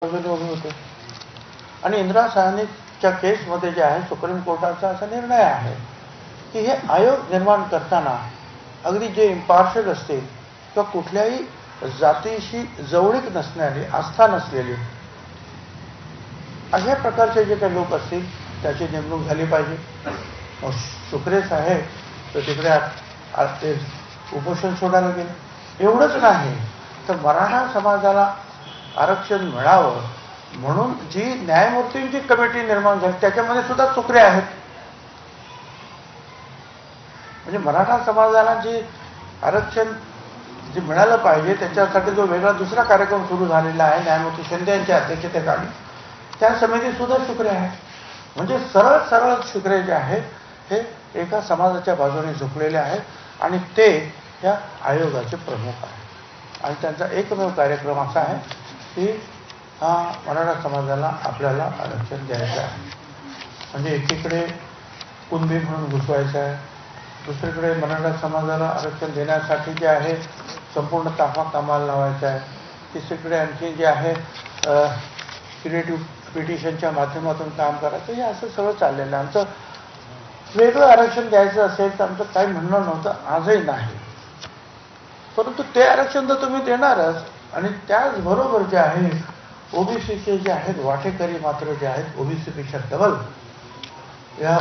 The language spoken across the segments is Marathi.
उभे होते आणि इंदिरा साहनीच्या केसमध्ये जे आहे सुप्रीम कोर्टाचा असा निर्णय आहे की हे आयोग निर्माण करताना अगदी जे इम्पार्शियल असतील किंवा कुठल्याही जातीशी जवळीक नसणारी आस्था नसलेली अशा प्रकारचे जे काही लोक असतील त्याची नेमणूक झाली पाहिजे. शुक्रे साहेब तर तिकडे ते उपोषण सोडायला गेले. एवढंच नाही तर मराठा समाजाला आरक्षण मिळावं म्हणून जी न्यायमूर्तींची कमिटी निर्माण झाली त्याच्यामध्ये सुद्धा चुकरे आहेत. म्हणजे मराठा समाजाला जे आरक्षण जे मिळालं पाहिजे त्याच्यासाठी जो वेगळा दुसरा कार्यक्रम सुरू झालेला आहे न्यायमूर्ती शिंदे यांच्या अध्यक्षतेखाली त्या समितीत सुद्धा शुक्रे आहेत. म्हणजे सरळ सरळ शुक्रे जे आहेत हे एका समाजाच्या बाजूने झुकलेले आहेत आणि ते या आयोगाचे प्रमुख आहेत. आणि त्यांचा एकमेव कार्यक्रम असा आहे की हा मराठा समाजाला आपल्याला आरक्षण द्यायचं आहे. म्हणजे एकीकडे कुणबी म्हणून घुसवायचं आहे, दुसरीकडे मराठा समाजाला आरक्षण देण्यासाठी जे आहे संपूर्ण ताफा कामाला लावायचा आहे, तिसरीकडे आणखी जे आहे क्रिएटिव्ह पिटिशनच्या माध्यमातून काम करायचं. हे असं सगळं चाललेलं आहे. आमचं वेगळं आरक्षण द्यायचं असेल तर आमचं काही म्हणणं नव्हतं, आजही नाही. परंतु ते आरक्षण तर तुम्ही देणारच आणि त्याचबरोबर जे आहे ओबीसीचे जे आहेत वाटेकरी मात्र जे आहेत ओबीसीपेक्षा डबल या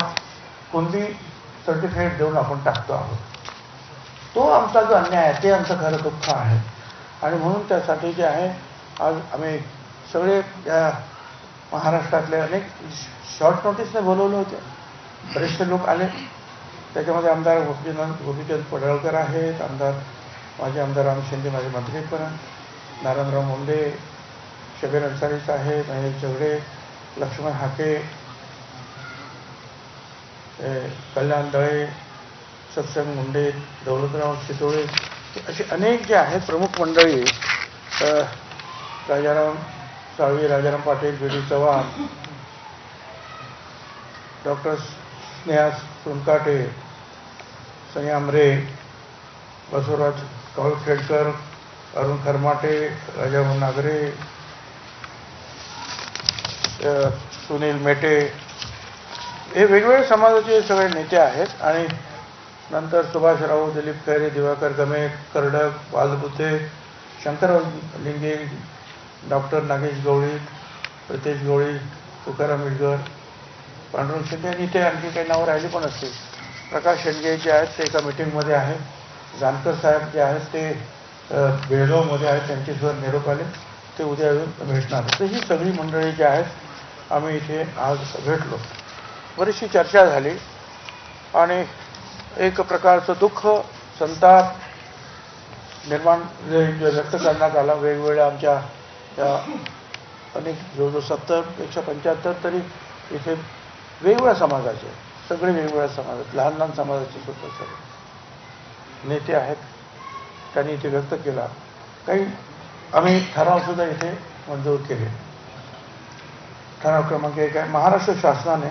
कुणबी सर्टिफिकेट देऊन आपण टाकतो आहोत. तो आमचा जो अन्याय आहे ते आमचं खरं दुःख आहे. आणि म्हणून त्यासाठी जे आहे आज आम्ही सगळे या महाराष्ट्रातले अनेक शॉर्ट नोटीसने बोलवले होते. बरेचसे लोक आले. त्याच्यामध्ये आमदार गोपीचंद पडळकर आहेत, माजी आमदार राम शिंदे, माझे मंत्री पण नारायणराव मुंडे, शबीर अन्सारी साहेब, महेश झगडे, लक्ष्मण हाके, कल्याण दळे, सत्संग मुंडे, दौलतराव शितोळे असे अनेक जे आहेत प्रमुख मंडळी, राजाराम साळवी, राजाराम पाटील, बी डी चव्हाण, डॉक्टर स्नेहा सोनकाटे, सनी आमरे, बसवराज कौळखेडकर, अरुण खरमाटे, राजाभाऊ नागरे, सुनील मेटे हे वेगवेगळे समाजाचे सगळे नेते आहेत. आणि नंतर सुभाष राऊत, दिलीप खैरे, दिवाकर गमे, कर्डक, वालबुते, शंकरराव लिंगे, डॉक्टर नागेश गवळी, प्रितेश गवळी, तुकाराम मिडगर, पांडुरंग शिंदे आणि इथे आणखी काही नावं राहिली पण असतील. प्रकाश शेंडगे जे आहेत ते एका मिटिंगमध्ये आहेत. जानकर साहेब जे आहेत ते बेळगावमध्ये आहेत, त्यांचे सुद्धा निरोप आले, ते उद्या येऊन भेटणार. तर ही सगळी मंडळी जी आहेत आम्ही इथे आज भेटलो. बरीचशी चर्चा झाली आणि एक प्रकारचं दुःख संताप निर्माण व्यक्त करण्यात आला. वेगवेगळ्या आमच्या त्या अनेक जवळजवळ 70-75 तरी इथे वेगवेगळ्या समाजाचे, सगळे वेगवेगळ्या समाजात, लहान लहान समाजाचे सुद्धा सगळे नेते आहेत. त्यांनी इथे व्यक्त केला. काही आम्ही ठरावसुद्धा इथे मंजूर केले. ठराव क्रमांक 1 आहे, महाराष्ट्र शासनाने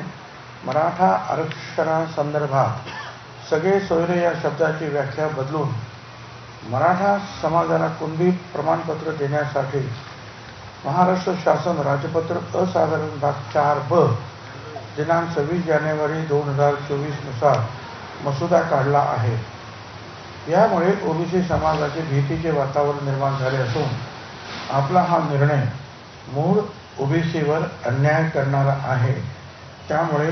मराठा आरक्षणासंदर्भात सगळे सोयरे या शब्दाची व्याख्या बदलून मराठा समाजाला कुणबी प्रमाणपत्र देण्यासाठी महाराष्ट्र शासन राजपत्र असाधारण भाग 4ब दिनांक 26 जानेवारी 2024 नुसार मसुदा काढला आहे. यामुळे ओबीसी समाजाचे भीतीचे वातावरण निर्माण झाले असून आपला हा निर्णय मूळ ओबीसीवर अन्याय करणारा आहे. त्यामुळे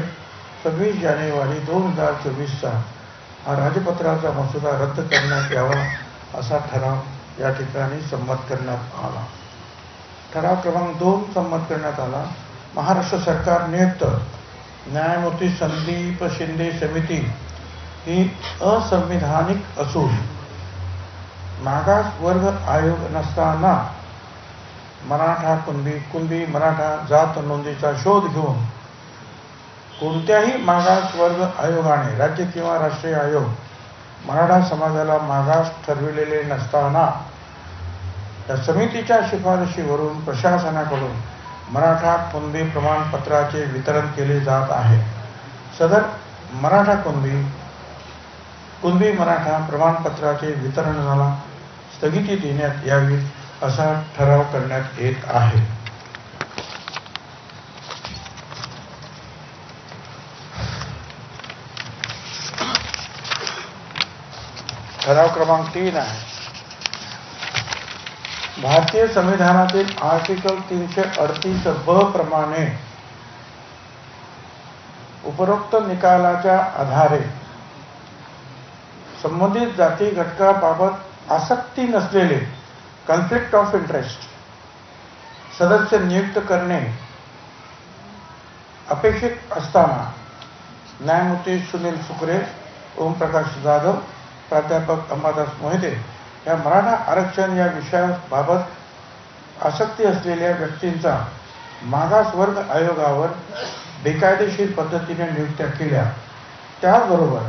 26 जानेवारी 2024चा हा राजपत्राचा मसुदा रद्द करण्यात यावा असा ठराव या ठिकाणी संमत करण्यात आला. ठराव क्रमांक 2 संमत करण्यात आला. महाराष्ट्र सरकार नियुक्त न्यायमूर्ती संदीप शिंदे समिती ही असंविधानिक असून मागास वर्ग आयोग नसताना मराठा कुणबी मराठा जात नोंदीचा शोध घेऊन कोणत्याही मागास वर्ग आयोगाने राज्य किंवा राष्ट्रीय आयोग मराठा समाजाला मागास ठरविलेले नसताना या समितीच्या शिफारशीवरून प्रशासनाकडून मराठा कुणबी प्रमाणपत्राचे वितरण केले जात आहे. सदर मराठा कुणबी मराठा प्रमाणपत्राचे वितरणाला स्थगिती देण्यात यावी असा ठराव करण्यात येत आहे. ठराव क्रमांक 3 आहे. भारतीय संविधानातील आर्टिकल 338 ब प्रमाणे उपरोक्त निकालाच्या आधारे संबंधित जाती घटकाबाबत आसक्ती नसलेले कॉन्फ्लिक्ट ऑफ इंटरेस्ट सदस्य नियुक्त करणे अपेक्षित असताना न्यायमूर्ती सुनील सुकरे, ओमप्रकाश जाधव, प्राध्यापक अंबादास मोहिते या मराठा आरक्षण या विषयाबाबत आसक्ती असलेल्या व्यक्तींचा मागासवर्ग आयोगावर बेकायदेशीर पद्धतीने नियुक्त्या केल्या. त्याचबरोबर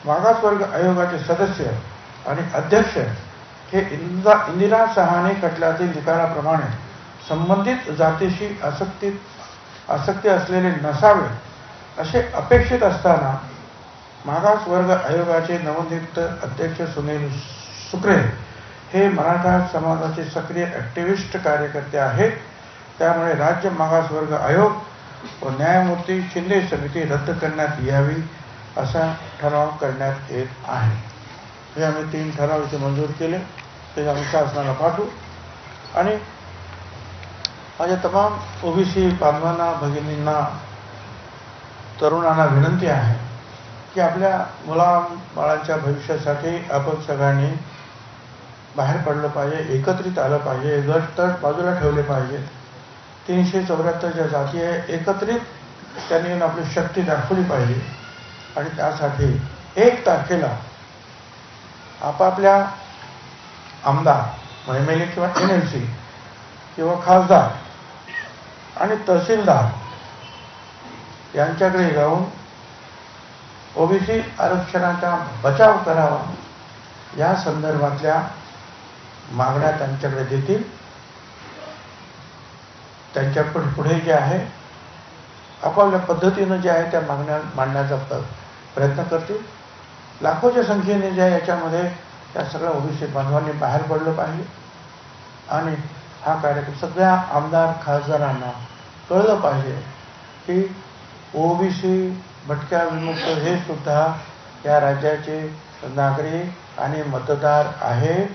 मागासवर्ग आयोगाचे सदस्य आणि अध्यक्ष हे इंदिरा सहानी खटल्यातील निकालाप्रमाणे संबंधित जातीशी आसक्ती असलेले नसावे असे अपेक्षित असताना मागासवर्ग आयोगाचे नवनियुक्त अध्यक्ष सुनील सुकरे हे मराठा समाजाचे सक्रिय ॲक्टिव्हिस्ट कार्यकर्ते आहेत. त्यामुळे राज्य मागासवर्ग आयोग व न्यायमूर्ती शिंदे समिती रद्द करण्यात यावी असा ठराव करण्यात येत आहे. हे आम्ही 3 ठराव इथे मंजूर केले, ते आम्ही शासनाला पाठवू. आणि माझ्या तमाम ओबीसी बांधवांना, भगिनींना, तरुणांना विनंती आहे की आपल्या मुलाबाळांच्या भविष्यासाठी आपण सगळ्यांनी बाहेर पडलं पाहिजे, एकत्रित आलं पाहिजे, गट तट बाजूला ठेवले पाहिजे. 374 ज्या जाती आहे एकत्रित त्यांनी येऊन आपली शक्ती दाखवली पाहिजे. आणि त्यासाठी 1 तारखेला आपापल्या आमदार MLA किंवा NLC किंवा खासदार आणि तहसीलदार यांच्याकडे जाऊन ओबीसी आरक्षणाचा बचाव करावा या संदर्भातल्या मागण्या त्यांच्याकडे देतील. त्यांच्या पुढे जे आहे आपापल्या पद्धतीनं जे आहे त्या मागण्या मांडण्याचा प्रयत्न करतील. लाखोच्या संख्येने जे याच्यामध्ये त्या सगळ्या ओबीसी बांधवांनी बाहेर पडलं पाहिजे. आणि हा कार्यक्रम सगळ्या आमदार खासदारांना कळलं पाहिजे की ओबीसी भटक्या विमुक्त हे सुद्धा या राज्याचे नागरिक आणि मतदार आहेत.